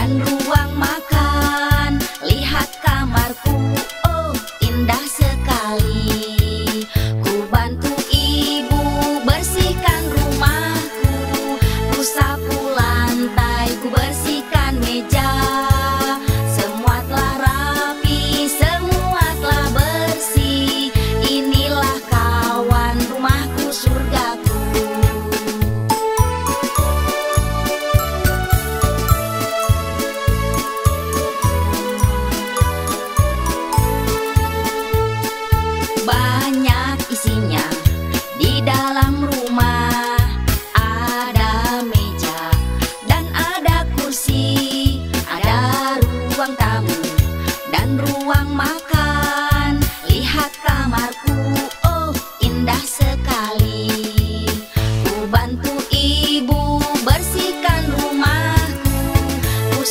dan ruang makan. Lihat kamarku, oh indah sekali. Ku bantu ibu bersihkan rumahku. Ku sapu lantai, ku bersihkan meja. Semua telah rapi, semua telah bersih. Inilah kawan, rumahku surgaku. Banyak isinya di dalam rumah. Ada meja dan ada kursi. Ada ruang tamu dan ruang makan. Lihat kamarku, oh indah sekali. Ku bantu ibu bersihkan rumahku. Ku